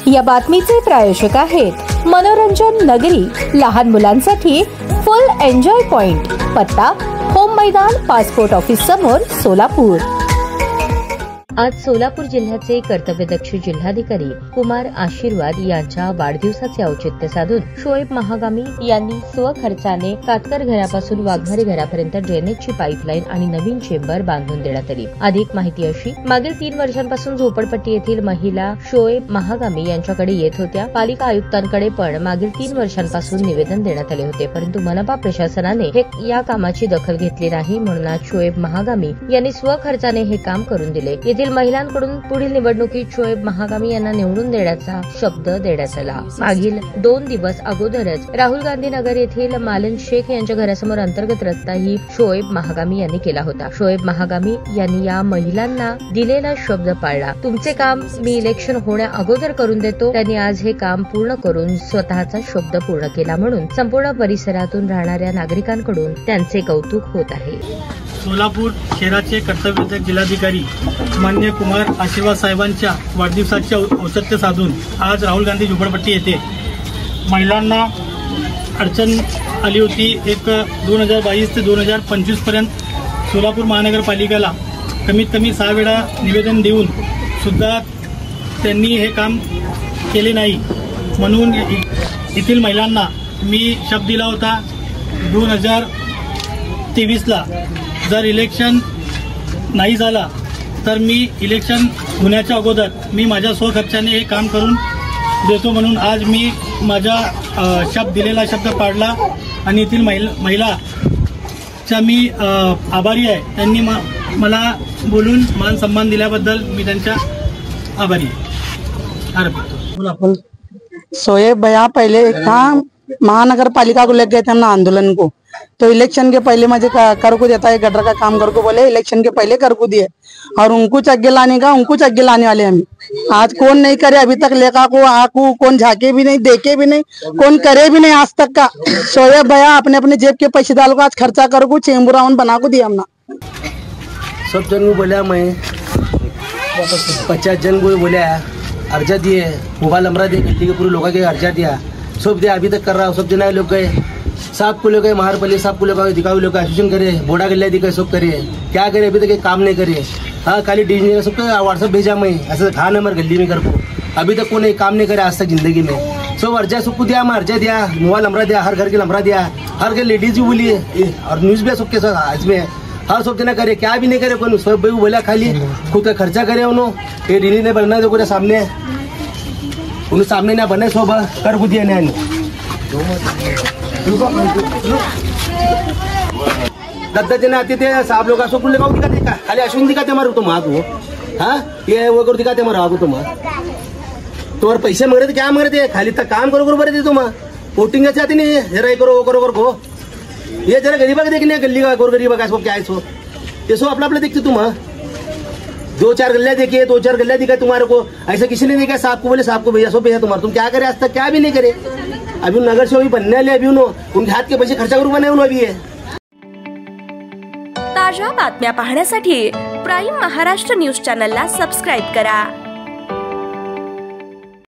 या बातमीचे प्रायोजक आहेत मनोरंजन नगरी, लहान मुलांसाठी फुल एन्जॉय पॉइंट, पत्ता होम मैदान, पासपोर्ट ऑफिस समोर, सोलापूर। आज सोलापूर जिल्ह्याचे कर्तव्यदक्ष जिल्हाधिकारी कुमार आशीर्वाद यांच्या वाढदिवसाचे औचित्य साधून शोएब महागामी यांनी स्वखर्चाने कातकर घरापासून वाघमारे घरापर्यंत ड्रेनेजची पाईपलाईन आणि नवीन चेंबर बांधून देण्यात आली। अधिक माहिती अशी, मागील 3 वर्षांपासून झोपडपट्टी येथील महिला शोएब महागामी यांच्याकडे येत होत्या। पालिका आयुक्तांकडे पण मागील 3 वर्षांपासून निवेदन देण्यात आले होते, परंतु मनपा प्रशासनाने या कामाची दखल घेतली नाही। म्हणून आज शोएब महागामी यांनी स्वखर्चाने हे काम करून दिले। येथील महिलांकडून पुढील निवडणुकीत शोएब महागामी यांना निवडून देण्याचा शब्द देण्यात आला। मागील 2 दिवस अगोदरच राहुल गांधी नगर येथील मालन शेख यांच्या घरासमोर अंतर्गत रस्ताही शोएब महागामी यांनी केला होता। शोएब महागामी यांनी या महिलांना दिलेला शब्द पाळला। तुमचे काम मी इलेक्शन होण्या अगोदर करून देतो। त्यांनी आज हे काम पूर्ण करून स्वतःचा शब्द पूर्ण केला, म्हणून संपूर्ण परिसरातून राहणाऱ्या नागरिकांकडून त्यांचे कौतुक होत आहे। सोलापूर शहराचे कर्तव्यदक्ष जिल्हाधिकारी माननीय कुमार आशीर्वाद साहेबांच्या वाढदिवसाचे औचित्य साधून आज राहुल गांधी झोपडपट्टी येथे महिलांना अडचण आली होती। एक 2022 ते 2025 पर्यंत सोलापूर महानगरपालिकेला कमीत कमी 6 वेळा निवेदन देऊन सुद्धा त्यांनी हे काम केले नाही। म्हणून येथील महिलांना मी शब्द दिला होता 2023ला जर इलेक्शन नाही झाला तर मी इलेक्शन होण्याच्या अगोदर मी माझ्या स्वखर्चाने हे काम करून देतो। म्हणून आज मी माझा दिलेला शब्द पाळला आणि येथील महिलाचा मी आभारी आहे। त्यांनी मला बोलून मान सन्मान दिल्याबद्दल मी त्यांचा आभारी आहे। शोएब भैया पहले एक था महानगर पालिका को लेकर गए थे हम आंदोलन को, तो इलेक्शन के पहले मुझे कर को देता है, गटर का काम कर को बोले इलेक्शन के पहले कर को दिए और उनको आगे लाने का उनको आगे लाने वाले हम। आज कौन नहीं करे अभी तक, लेखा को आकू कौन झाके भी नहीं, देखे भी नहीं, कौन करे भी नहीं आज तक का। शोएब भैया अपने अपने जेब के पैसे डाल को आज खर्चा कर को चेंबुरावन बना को दिया हमने। सब जन को बोला मैं 50 जन को बोला अर्जा दिए, मोबाइल नंबर दिए, गली के पूरे लोगों के अर्जा दिया, सब दिया अभी तक कर रहा हूँ। सब जना लोग गए, साहब को लोग गए महारपल्ली साहब को लोग दिखाओ, लोग एसोसिएशन करे, बोड़ा गलिया दिखाए, सब करे, क्या करे अभी तक काम नहीं करे। हाँ खाली डीजी सबको व्हाट्सअप भेजा मैं, ऐसा खा नंबर गली में कर को, अभी तक कोई काम नहीं करे आज तक जिंदगी में। सब अर्जा सबको दिया, मैं अर्जा दिया, मोबाइल नंबर दिया, हर घर के नंबर दिया, हर घर लेडीज भी बोली और न्यूज भी सबके साथ इसमें हर सब जना करे, क्या भी नहीं करे कौन। सब भाई बोला खाली खुद का खर्चा करे उन्होंने, ये डीली ने बनना देखो सामने उन्हें सामने ना बने, सब कर को दिया नहीं दद्दा जन आते थे साहब लोग सब लगाओ दिखाते का खाली अश्विन दिखाते हमारे तुम आग वो। हाँ ये वो करो दिखाते हमारा आगो तुम तो और पैसे मांग रहे थे, क्या मांग रहे थे, खाली तक काम करो बरे थे तुम। वोटिंग चाहते नहीं, जरा ये करो वो करो को, ये जरा गरीबा के देखने गली का गोर गरीबा का सब क्या है सो, ये सो अपना अपना देखते तुम। 2-4 गलियां देखिए, 2-4 गलियां दिखाए तुम्हारे को, ऐसा किसी ने देखा। साहब को बोले साहब को भैया सो भैया तुम्हारा तुम क्या करे आज तक, क्या भी नहीं करे। अभी नगर से अभी बनने वाले, अभी उनके हाथ के पैसे खर्चा करू बने अभी है। ताज्या बातम्या पाहण्यासाठी प्राईम महाराष्ट्र न्यूज चॅनलला सबस्क्राइब करा।